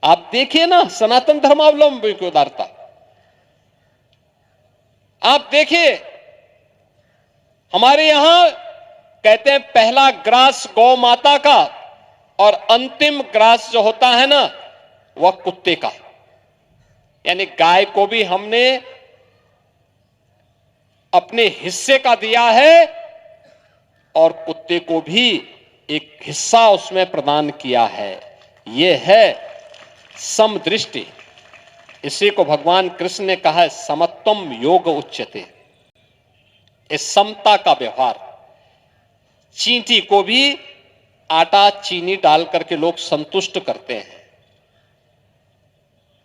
आप देखिए ना सनातन धर्मावलंबी की उदारता, आप देखिए हमारे यहां कहते हैं पहला ग्रास गौ माता का और अंतिम ग्रास जो होता है ना वह कुत्ते का। यानी गाय को भी हमने अपने हिस्से का दिया है और कुत्ते को भी एक हिस्सा उसमें प्रदान किया है। यह है समदृष्टि। इसी को भगवान कृष्ण ने कहा है समत्वम योग उच्यते, इस समता का व्यवहार। चींटी को भी आटा चीनी डाल करके लोग संतुष्ट करते हैं।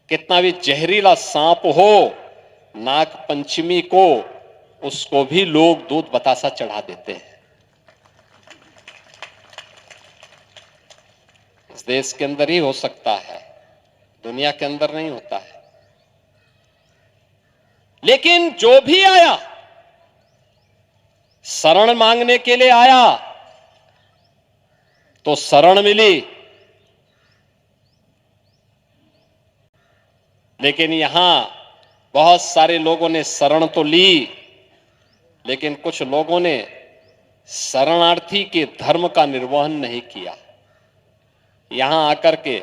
कितना भी जहरीला सांप हो, नाग पंचमी को उसको भी लोग दूध बतासा चढ़ा देते हैं। इस देश के अंदर ही हो सकता है, दुनिया के अंदर नहीं होता है। लेकिन जो भी आया शरण मांगने के लिए आया तो शरण मिली। लेकिन यहां बहुत सारे लोगों ने शरण तो ली, लेकिन कुछ लोगों ने शरणार्थी के धर्म का निर्वहन नहीं किया। यहां आकर के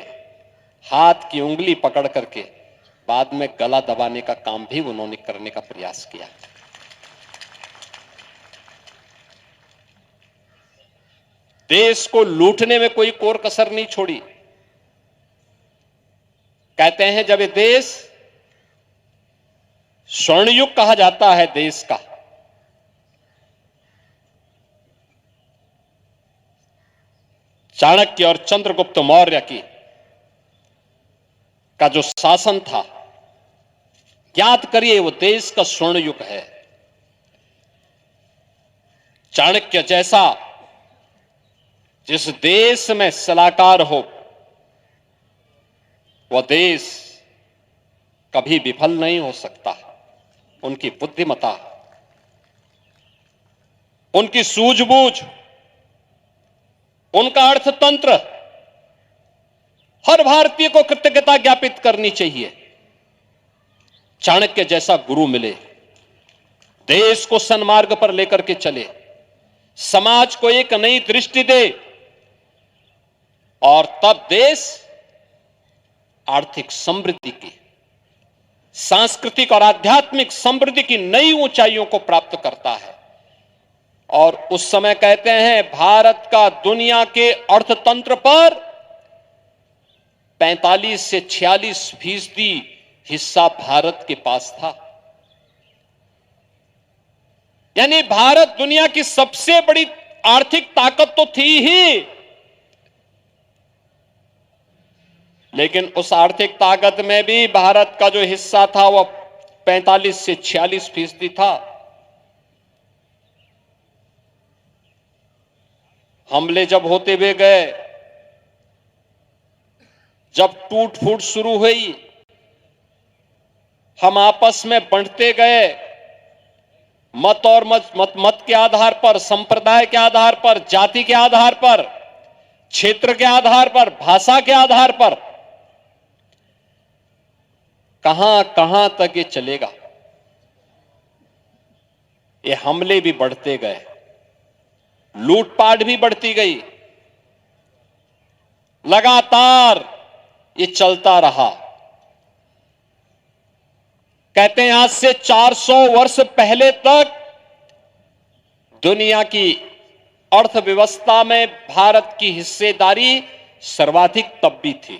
हाथ की उंगली पकड़ करके बाद में गला दबाने का काम भी उन्होंने करने का प्रयास किया। देश को लूटने में कोई कोर कसर नहीं छोड़ी। कहते हैं जब ये देश स्वर्णयुग कहा जाता है देश का, चाणक्य और चंद्रगुप्त मौर्य की का जो शासन था, याद करिए वो देश का स्वर्ण युग है। चाणक्य जैसा जिस देश में सलाहकार हो वह देश कभी विफल नहीं हो सकता। उनकी बुद्धिमता, उनकी सूझबूझ, उनका अर्थतंत्र हर भारतीय को कृतज्ञता ज्ञापित करनी चाहिए। चाणक्य जैसा गुरु मिले, देश को सन्मार्ग पर लेकर के चले, समाज को एक नई दृष्टि दे, और तब देश आर्थिक समृद्धि की, सांस्कृतिक और आध्यात्मिक समृद्धि की नई ऊंचाइयों को प्राप्त करता है। और उस समय कहते हैं भारत का दुनिया के अर्थतंत्र पर 45 से 46% हिस्सा भारत के पास था। यानी भारत दुनिया की सबसे बड़ी आर्थिक ताकत तो थी ही, लेकिन उस आर्थिक ताकत में भी भारत का जो हिस्सा था वह 45 से 46% था। हमले जब होते हुए गए, जब टूट फूट शुरू हुई, हम आपस में बंटते गए, मत और मत के आधार पर, संप्रदाय के आधार पर, जाति के आधार पर, क्षेत्र के आधार पर, भाषा के आधार पर, कहां कहां तक ये चलेगा। ये हमले भी बढ़ते गए, लूटपाट भी बढ़ती गई, लगातार ये चलता रहा। कहते हैं आज से 400 वर्ष पहले तक दुनिया की अर्थव्यवस्था में भारत की हिस्सेदारी सर्वाधिक तब भी थी।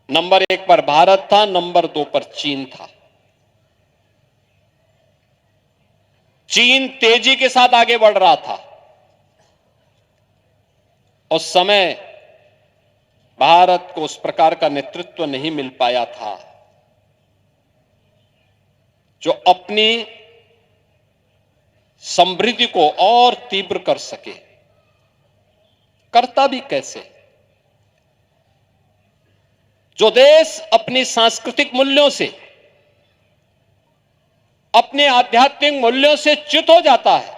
नंबर 1 पर भारत था, नंबर 2 पर चीन था। चीन तेजी के साथ आगे बढ़ रहा था। उस समय भारत को उस प्रकार का नेतृत्व नहीं मिल पाया था जो अपनी समृद्धि को और तीव्र कर सके। करता भी कैसे? जो देश अपनी सांस्कृतिक मूल्यों से, अपने आध्यात्मिक मूल्यों से च्युत हो जाता है,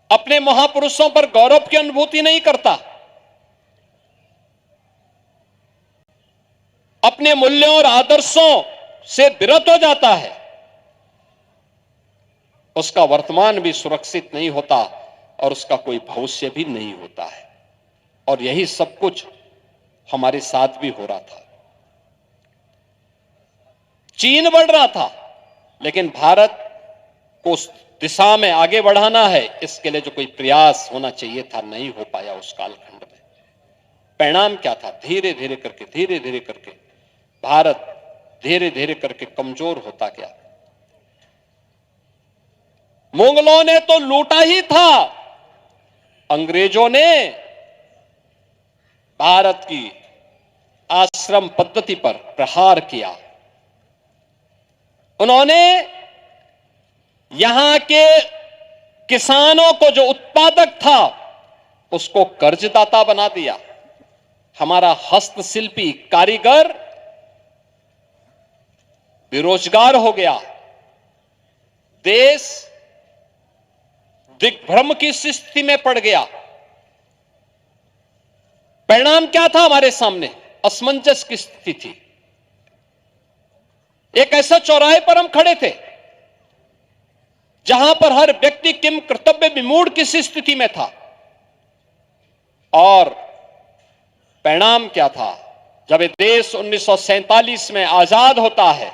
अपने महापुरुषों पर गौरव की अनुभूति नहीं करता, अपने मूल्यों और आदर्शों से विरत हो जाता है, उसका वर्तमान भी सुरक्षित नहीं होता और उसका कोई भविष्य भी नहीं होता है। और यही सब कुछ हमारे साथ भी हो रहा था। चीन बढ़ रहा था, लेकिन भारत को उस दिशा में आगे बढ़ाना है, इसके लिए जो कोई प्रयास होना चाहिए था, नहीं हो पाया उस कालखंड में। परिणाम क्या था? धीरे धीरे करके भारत धीरे धीरे करके कमजोर होता गया। मुगलों ने तो लूटा ही था, अंग्रेजों ने भारत की आश्रम पद्धति पर प्रहार किया। उन्होंने यहां के किसानों को, जो उत्पादक था, उसको कर्जदाता बना दिया। हमारा हस्तशिल्पी कारीगर बेरोजगार हो गया। देश दिग्भ्रम की स्थिति में पड़ गया। परिणाम क्या था? हमारे सामने असमंजस की स्थिति थी। एक ऐसा चौराहे पर हम खड़े थे जहां पर हर व्यक्ति किम कर्तव्य विमूढ़ किसी स्थिति में था। और परिणाम क्या था? जब ये देश 1947 में आजाद होता है,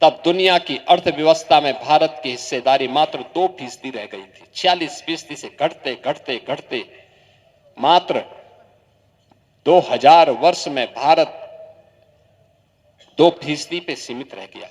तब दुनिया की अर्थव्यवस्था में भारत की हिस्सेदारी मात्र 2% रह गई थी। 46% से घटते घटते घटते मात्र 2000 वर्ष में भारत 2% पे सीमित रह गया।